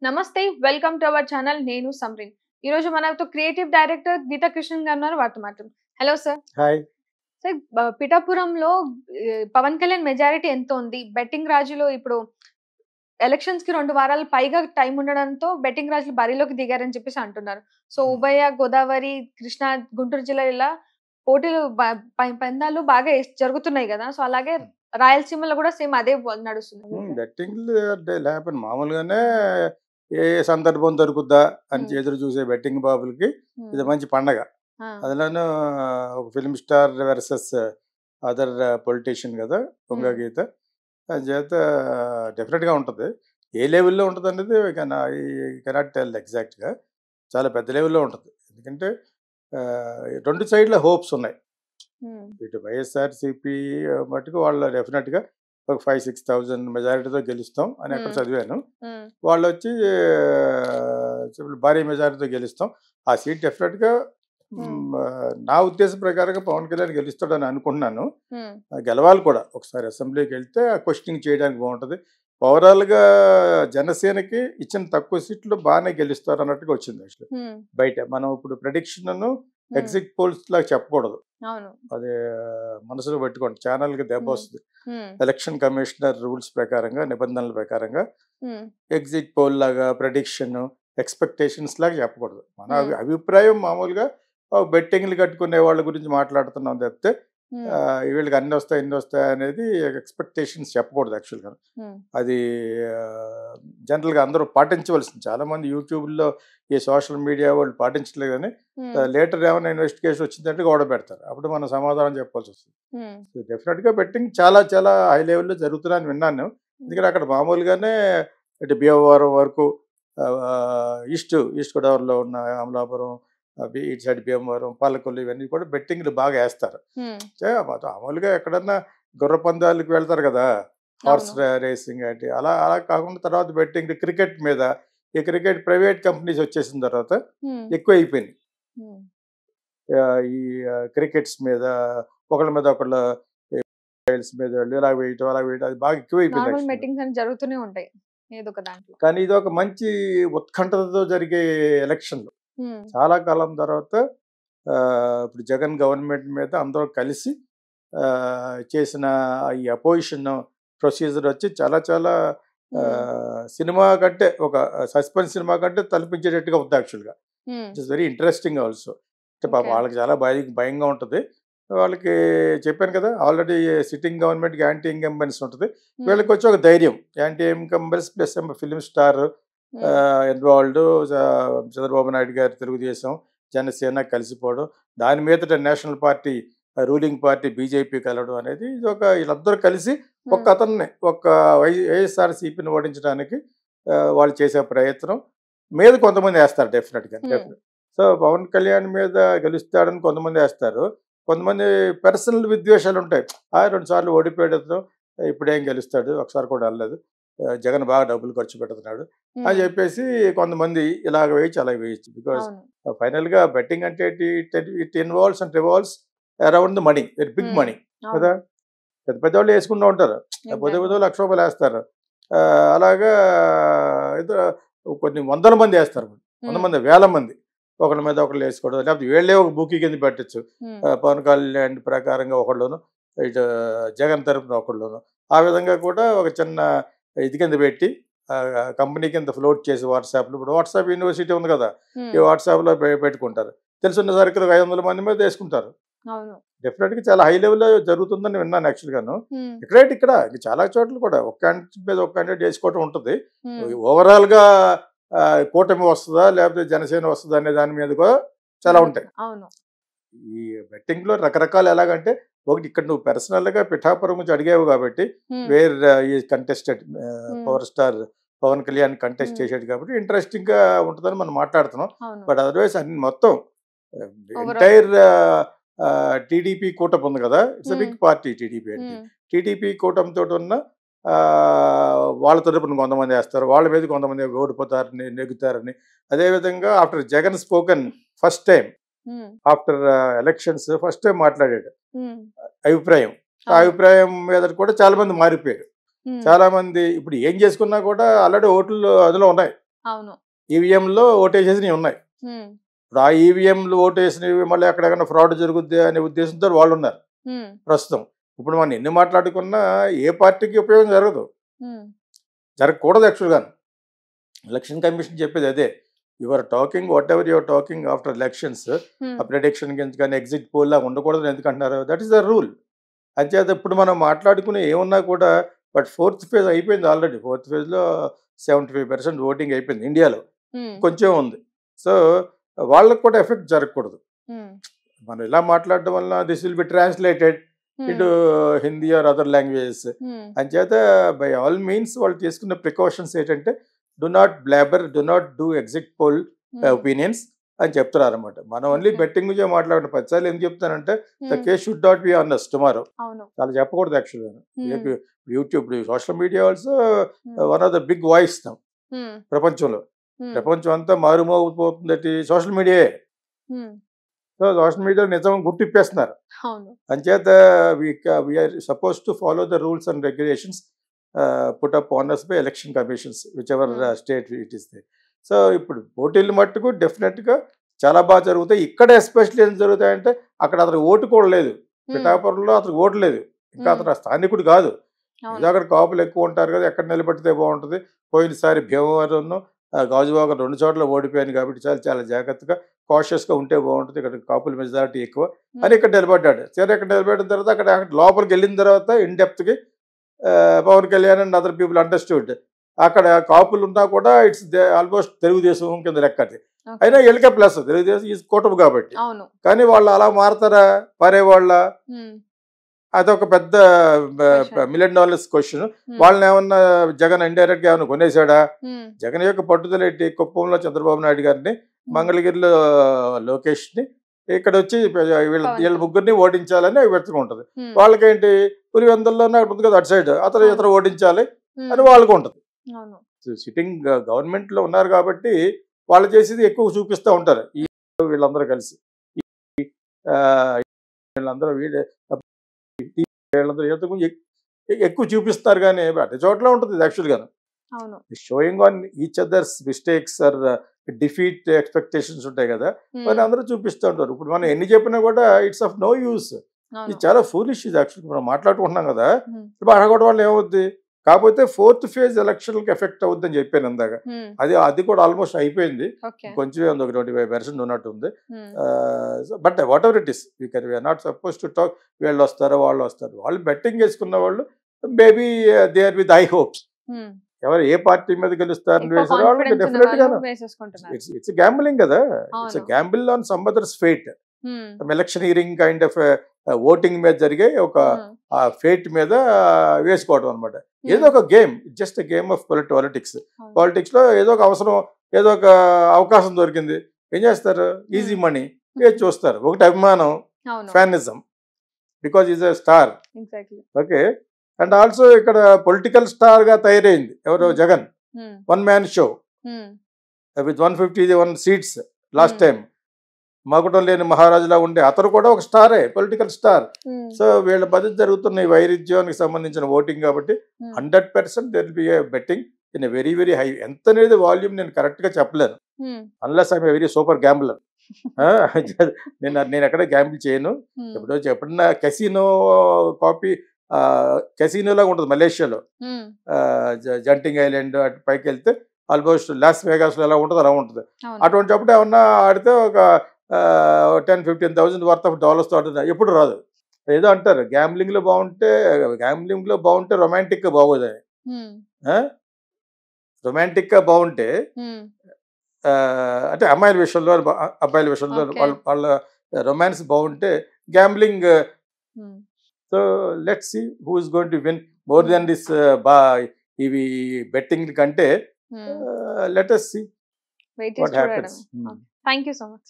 నమస్తే welcome to our channel నేను సమ్రిన్ ఈ రోజు మనతో క్రియేటివ్ డైరెక్టర్ గీతా కృష్ణన్ గారు ఉన్నారు వారితో మాట్లాడు హలో సార్ హాయ్ సార్ పిఠాపురంలో పవన్ కళ్యాణ్ మెజారిటీ ఎంత ఉంది బెట్టింగ్ రాజులో ఇప్పుడు ఎలక్షన్స్ కి 2 వారాలు పైగా టైం ఉండడంతో బెట్టింగ్ రాజులు బరిలోకి దిగారని చెప్పేసి అంటున్నారు సో ఉభయ గోదావరి కృష్ణా గుంటూరు జిల్లా ఇలా పోటీలు పందాలు బాగా జరుగుతున్నాయి కదా సో అలాగే రాయలసీమలో కూడా సేమ్ అదే నడుస్తుంది బెట్టింగ్లు లేకపోతే మామూలుగానే ఏ సందర్భం దొరుకుద్దా అని ఎదురు చూసే బెట్టింగ్ బాబులకి ఇది మంచి పండగ. అందులోనూ ఒక film star versus other politician కదా పొంగ గీత. అది చేత డెఫినెట్గా ఉంటుంది. ఏ లెవెల్లో ఉంటుంది అనేది కెనాట్ టెల్ ఎగ్జాక్ట్గా. చాలా పెద్ద లెవెల్లో ఉంటుంది. ఎందుకంటే రెండు సైడ్ల హోప్స్ ఉన్నాయి. ఇటు వైఎస్ఆర్సీపీ మటుకు వాళ్ళు డెఫినెట్గా ఒక 5,000-6,000 మెజారిటీతో గెలుస్తాం అని అక్కడ చదివాను. వాళ్ళు వచ్చి భారీ మెజారిటీతో గెలుస్తాం. ఆ సీట్ డెఫినెట్గా నా ఉద్దేశం ప్రకారంగా పవన్ కళ్యాణ్ గెలుస్తాడని అనుకుంటున్నాను. గెలవాలి కూడా. ఒకసారి అసెంబ్లీకి వెళ్తే ఆ క్వశ్చనింగ్ చేయడానికి బాగుంటుంది. ఓవరాల్గా జనసేనకి ఇచ్చిన తక్కువ సీట్లు బాగానే గెలుస్తారు అన్నట్టుగా వచ్చింది. యాక్చువల్లీ బయట మనం ఇప్పుడు ప్రెడిక్షన్ ఎగ్జిట్ పోల్స్ లాగా చెప్పకూడదు. అది మనసులో పెట్టుకోండి. ఛానల్కి దెబ్బ వస్తుంది. ఎలక్షన్ కమిషనర్ రూల్స్ ప్రకారంగా నిబంధనల ప్రకారంగా ఎగ్జిట్ పోల్ లాగా ప్రెడిక్షన్ ఎక్స్పెక్టేషన్స్ లాగా చెప్పకూడదు. మన అభిప్రాయం మామూలుగా బెట్టింగ్లు కట్టుకునే వాళ్ళ గురించి మాట్లాడుతున్నాం తప్పితే వీళ్ళకి అన్ని వస్తాయి ఇన్ని వస్తాయి అనేది ఎక్స్పెక్టేషన్స్ చెప్పకూడదు. యాక్చువల్గా అది జనరల్గా అందరూ పాటించవలసింది. చాలామంది యూట్యూబ్లో ఈ సోషల్ మీడియా వాళ్ళు పాటించలేదు కానీ లేటర్ ఏమైనా ఇన్వెస్టిగేషన్ వచ్చిందంటే గొడవ పెడతారు. అప్పుడు మనం సమాధానం చెప్పాల్సి వస్తుంది. డెఫినెట్గా బెట్టింగ్ చాలా చాలా హై లెవెల్లో జరుగుతుందని విన్నాను. ఎందుకంటే అక్కడ మామూలుగానే ఇటు భీమవరం వరకు ఈస్ట్ గోదావరిలో ఉన్న అమలాపురం ఇటు సైడ్ భీమవరం పాలకొల్లు ఇవన్నీ కూడా బెట్టింగ్లు బాగా వేస్తారు. మామూలుగా ఎక్కడన్నా గుర్ర పందాలకు వెళ్తారు కదా, హార్స్ రేసింగ్ అంటే అలా కాకుండా తర్వాత బెట్టింగ్ క్రికెట్ మీద ఈ క్రికెట్ ప్రైవేట్ కంపెనీస్ వచ్చేసిన తర్వాత ఎక్కువ అయిపోయింది. ఈ క్రికెట్స్ మీద ఒకళ్ళ మీద ఒకళ్ళ మీద ఇలా వేయటం అది బాగా ఎక్కువ అయిపోయింది. కానీ ఇది ఒక మంచి ఉత్కంఠతో జరిగే ఎలక్షన్లు. చాలా కాలం తర్వాత ఇప్పుడు జగన్ గవర్నమెంట్ మీద అందరూ కలిసి చేసిన ఈ అపోజిషన్ ప్రొసీజర్ వచ్చి చాలా చాలా సినిమా కంటే ఒక సస్పెన్స్ సినిమా కంటే తలపించేటట్టుగా ఉంది. యాక్చువల్గా it is very interesting also. అంటే పాపం వాళ్ళకి చాలా భయంగా ఉంటుంది. వాళ్ళకి చెప్పాను కదా, ఆల్రెడీ సిట్టింగ్ గవర్నమెంట్కి యాంటీ ఇన్కంబెన్స్ ఉంటుంది. వీళ్ళకి వచ్చి ఒక ధైర్యం, anti incumbence plus film star involved, Chandrababu Naidu గారు తెలుగుదేశం జనసేన కలిసిపోవడం, దాని మీద national party ruling party BJP కలవడం అనేది ఇది ఒక వీళ్ళందరూ కలిసి ఒక అతన్ని ఒక వైఎస్ఆర్సీపీని ఓడించడానికి వాళ్ళు చేసే ప్రయత్నం మీద కొంతమంది వేస్తారు డెఫినెట్గా. సో పవన్ కళ్యాణ్ మీద గెలుస్తాడని కొంతమంది వేస్తారు. కొంతమంది పర్సనల్ విద్వేషాలు ఉంటాయి. 2 సార్లు ఓడిపోయాడు, ఇప్పుడేం గెలుస్తాడు, ఒకసారి కూడా వెళ్ళలేదు, జగన్ బాగా డబ్బులు ఖర్చు పెడుతున్నాడు అని చెప్పేసి కొంతమంది ఇలాగ వేయచ్చు అలాగ వేయచ్చు. బికాస్ ఫైనల్గా బెట్టింగ్ అంటే it involves and revolves around the money, very big money కదా. పెద్ద వాళ్ళు వేసుకుంటూ ఉంటారు, పెద్ద లక్ష రూపాయలు వేస్తారు. అలాగా కొన్ని వందల మంది వేస్తారు, 100 మంది 1000 మంది ఒకళ్ళ మీద ఒకళ్ళు వేసుకోవడం, లేకపోతే వీళ్ళే ఒక బుకీ కింద పెట్టచ్చు. పవన్ కళ్యాణ్ ప్రకారంగా ఒకళ్ళును, ఇటు జగన్ తరపున ఒకళ్ళును, ఆ విధంగా కూడా ఒక చిన్న ఇది కింద పెట్టి కంపెనీ కింద ఫ్లోట్ చేసి వాట్సాప్లో, ఇప్పుడు వాట్సాప్ యూనివర్సిటీ ఉంది కదా, ఈ వాట్సాప్లో పెట్టుకుంటారు. తెలుసున్న సరికి 500 మంది మీద వేసుకుంటారు. డెఫినెట్గా చాలా హై లెవెల్లో జరుగుతుందని విన్నాను యాక్చువల్గాను. ఇక్కడ చాలా చోట్ల కూడా ఒక క్యాండిడేట్ మీద ఒక క్యాండిడేట్ వేసుకోవటం ఉంటుంది. ఓవరాల్గా కూటమి వస్తుందా లేకపోతే జనసేన వస్తుందా అనే దాని మీద కూడా చాలా ఉంటాయి. ఈ బెట్టింగ్లో రకరకాలు. ఎలాగంటే ఒకటి ఇక్కడ నువ్వు పర్సనల్గా పిఠాపురం గురించి అడిగావు కాబట్టి where he contested power star Pawan Kalyan contest చేసాడు కాబట్టి ఇంట్రెస్టింగ్గా ఉంటుందని మనం మాట్లాడుతున్నాం. బట్ అదర్వైజ్ అన్ని మొత్తం ఎంటైర్ టీడీపీ కూటమి ఉంది కదా, ఇట్స్ బిగ్ పార్టీ టీడీపీ అంటే. టీడీపీ కూటమితో ఉన్న వాళ్ళ తరపున కొంతమంది వేస్తారు, వాళ్ళ మీద కొంతమంది ఓడిపోతారని నెగ్గుతారని. అదేవిధంగా after Jagan spoken first time after elections first time మాట్లాడాడు అభిప్రాయం. ఆ అభిప్రాయం మీద కూడా చాలా మంది మారిపోయారు. చాలా మంది ఇప్పుడు ఏం చేసుకున్నా కూడా ఆల్రెడీ ఓట్లు అందులో ఉన్నాయి. అవును. ఈవీఎంలో ఓటేసేసినవి ఉన్నాయి. ఇప్పుడు ఆ ఈవీఎంలు ఓటేసినవి మళ్ళీ ఎక్కడెక్కడ ఫ్రాడ్ జరుగుద్ది అనే ఉద్దేశంతో వాళ్ళు ఉన్నారు ప్రస్తుతం. ఇప్పుడు మనం ఎన్ని మాట్లాడుకున్నా ఏ పార్టీకి ఉపయోగం జరగదు, జరగకూడదు యాక్చువల్గా. ఎలక్షన్ కమిషన్ చెప్పేది అదే. You're talking whatever you're talking after elections, ఆ ప్రెడిక్షన్ కానీ ఎగ్జిట్ పోల్ లాగా ఉండకూడదు ఎందుకంటున్నారు. That is the rule. అంచేత ఇప్పుడు మనం మాట్లాడుకునే ఏమున్నా కూడా బట్ 4th ఫేజ్ అయిపోయింది ఆల్రెడీ. 4th ఫేజ్లో 75% ఓటింగ్ అయిపోయింది ఇండియాలో, కొంచెం ఉంది. సో వాళ్ళకు కూడా ఎఫెక్ట్ జరగకూడదు. మనం ఇలా మాట్లాడడం వల్ల this will be translated into Hindi or other languages. అంచేత బై ఆల్ మీన్స్ వాళ్ళు తీసుకున్న ప్రికాషన్స్ ఏంటంటే do not blabber, do not do exit poll opinions అని చెప్తున్నారు అనమాట. మనం ఓన్లీ బెట్టింగ్ గురించి మాట్లాడిన 10 సార్లు ఏం చెప్తానంటే the case should not be on us tomorrow. చాలా చెప్పకూడదు యాక్చువల్గా. YouTube, social media also one of the big voice ప్రపంచంలో. ప్రపంచం అంతా మారుమోగిపోతుంది సోషల్ మీడియాయే. సో సోషల్ మీడియా నిజం గుర్తిప్పేస్తున్నారు. అంచేత we're supposed to follow the rules and regulations put up on us by election commissions which ever state it is they. So ఇప్పుడు పోటీలు మట్టుకు డెఫినెట్గా చాలా బాగా జరుగుతాయి. ఇక్కడ ఎస్పెషల్లీ ఏం జరుగుతాయంటే అక్కడ అతనికి ఓటు కూడా లేదు. పిఠాపురంలో అతనికి ఓటు లేదు, ఇంకా అతను స్థానికుడు కాదు. ఏదో అక్కడ కాపులు ఎక్కువ ఉంటారు కదా, ఎక్కడ నిలబెడితే బాగుంటుంది. పోయినసారి భీమవరం, గాజువాక 2 చోట్ల ఓడిపోయాను కాబట్టి చాలా చాలా జాగ్రత్తగా కాషియస్గా ఉంటే బాగుంటుంది, ఇక్కడ కాపుల మెజారిటీ ఎక్కువ అని ఇక్కడ నిలబడ్డాడు. సరే ఇక్కడ నిలబడిన తర్వాత అక్కడ లోపలికి వెళ్ళిన తర్వాత ఇన్డెప్త్కి Pawan Kalyan and other people understood అక్కడ కాపులు ఉన్నా కూడా ఇట్స్ ఆల్మోస్ట్ తెలుగుదేశం కింద లెక్కది. అయినా ఎల్కే ప్లస్ తెలుగుదేశం ఈ కూటమి కాబట్టి. కానీ వాళ్ళు అలా మారతారా పారే వాళ్ళ, అదొక పెద్ద $1 million క్వశ్చన్. వాళ్ళని ఏమన్నా జగన్ ఇండైరెక్ట్ గా ఏమన్నా కొనేసాడా? జగన్ యొక్క పట్టుదల ఏంటి? కుప్పంలో చంద్రబాబు నాయుడు గారిని, మంగళగిరిలో లోకేష్ ని, ఇక్కడ వచ్చి వీళ్ళ ముగ్గురిని ఓడించాలని వెతుకుంటది. వాళ్ళకేంటి పులివెందుల్లోనే అక్కడ ఉంది కదా అటు సైడ్, ఇతర ఓడించాలి అని వాళ్ళకు ఉంటుంది. సిట్టింగ్ గవర్నమెంట్ లో ఉన్నారు కాబట్టి వాళ్ళు చేసేది ఎక్కువ చూపిస్తూ ఉంటారు. ఈ వీళ్ళందరూ కలిసి వీళ్ళందరూ ఎక్కువ చూపిస్తారు. కానీ అన్ని చోట్ల ఉంటుంది యాక్చువల్గా. Showing on each others mistakes or defeat expectations ఉంటాయి కదా, మరి అందరూ చూపిస్తూ ఉంటారు. ఇప్పుడు మనం ఎన్ని చెప్పినా కూడా ఇట్స్ ఆఫ్ నో యూస్. ఇది చాలా ఫూలిష్. ఇది యాక్చువల్గా మనం మాట్లాడుకుంటున్నాం కదా, ఇప్పుడు అడగడం వల్ల ఏమవుద్ది? కాకపోతే 4th ఫేజ్ ఎలక్షన్కి ఎఫెక్ట్ అవుద్ది అని చెప్పాను ఇందాక. అది కూడా ఆల్మోస్ట్ అయిపోయింది, కొంచెం ఒక 25% ఉన్నట్టు ఉంది. But what ever it is, we're not supposed to talk వీళ్ళు వస్తారు వాళ్ళు వస్తారు. వాళ్ళు బెట్టింగ్ వేసుకున్న వాళ్ళు maybe they are with high hopes. ఎవరు ఏ పార్టీ మీద గెలుస్తారని వేసారు వాళ్ళకి డెఫినెట్ గా ఇట్స్ గ్యాంబ్లింగ్ కదా. It's gamble on some others fate. Electioneering kind of voting మీద జరిగే ఒక ఫేట్ మీద వేసుకోవడం అనమాట. ఏదో ఒక game, just game of politics. Politics లో ఏదో ఒక అవసరం, ఏదో ఒక అవకాశం దొరికింది, ఏం చేస్తారు? ఈజీ మనీ వేసి చూస్తారు. ఒకటి అభిమానం, fanism, because is a star. Okay. And also ఇక్కడ పొలిటికల్ స్టార్ గా తయారైంది ఎవరు? Jagan. 1 man show with 151 seats last time. మగుటం లేని మహారాజులా ఉండే అతను కూడా ఒక స్టారే, పొలిటికల్ స్టార్. సో వీళ్ళ మధ్య జరుగుతున్న ఈ వైరుధ్యానికి సంబంధించిన ఓటింగ్ కాబట్టి 100% there will be A betting in a very very high. ఎంత అనేది వాల్యూమ్ నేను కరెక్ట్ గా చెప్పలేను, unless I'm very super gambler. నేను ఎక్కడ గ్యాంబుల్ చేయను. ఎప్పుడన్నా కెసినో కాపీ, కెసినోలాగా ఉంటుంది మలేషియాలో, జంటింగ్ ఐలాండ్ అటు పైకి వెళ్తే ఆల్మోస్ట్ లాస్ వేగాస్లో ఎలా ఉంటుంది అలా ఉంటుంది. అటువంటి అప్పుడు ఏమన్నా ఆడితే ఒక 10,000-15,000 వర్త్ ఆఫ్ డాలర్స్ ఆడుతుంది. ఎప్పుడు రాదు. ఏదో అంటారు గ్యాంబ్లింగ్ లో బాగుంటే రొమాంటిక్ గా బాగోదని. రొమాంటిక్ గా బాగుంటే అంటే అమ్మాయిల విషయంలో, అబ్బాయిల విషయంలో వాళ్ళ రొమాన్స్ బాగుంటే gambling. So let's see who is going to win more than this ఇవి బెట్టింగ్ కంటే. లెట్ us see what happens. Thank you so much.